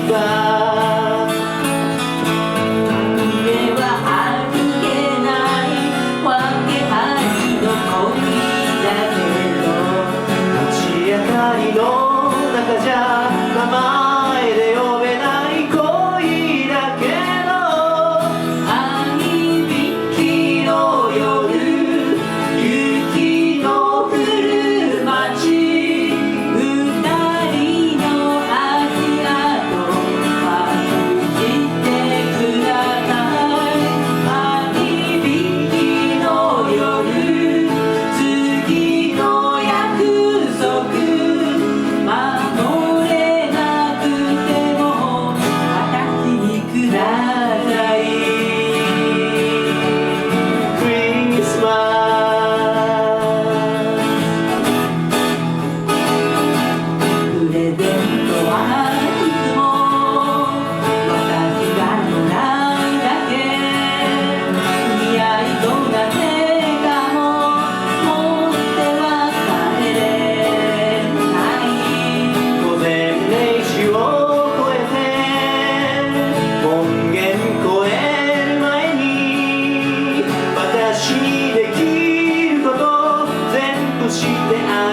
か上は歩けないわけありの恋だけど口当たりの中じゃ名前で呼べない恋だけど愛引きの夜雪の降る街二人の足跡歩してください愛引きの夜次の約束守れなくても私にくださいクリスマプレゼントはいつも私がもらうだけ似合いそうな手がも持っては帰れない午前0時を超えて門限越える前に私にできること全部してあ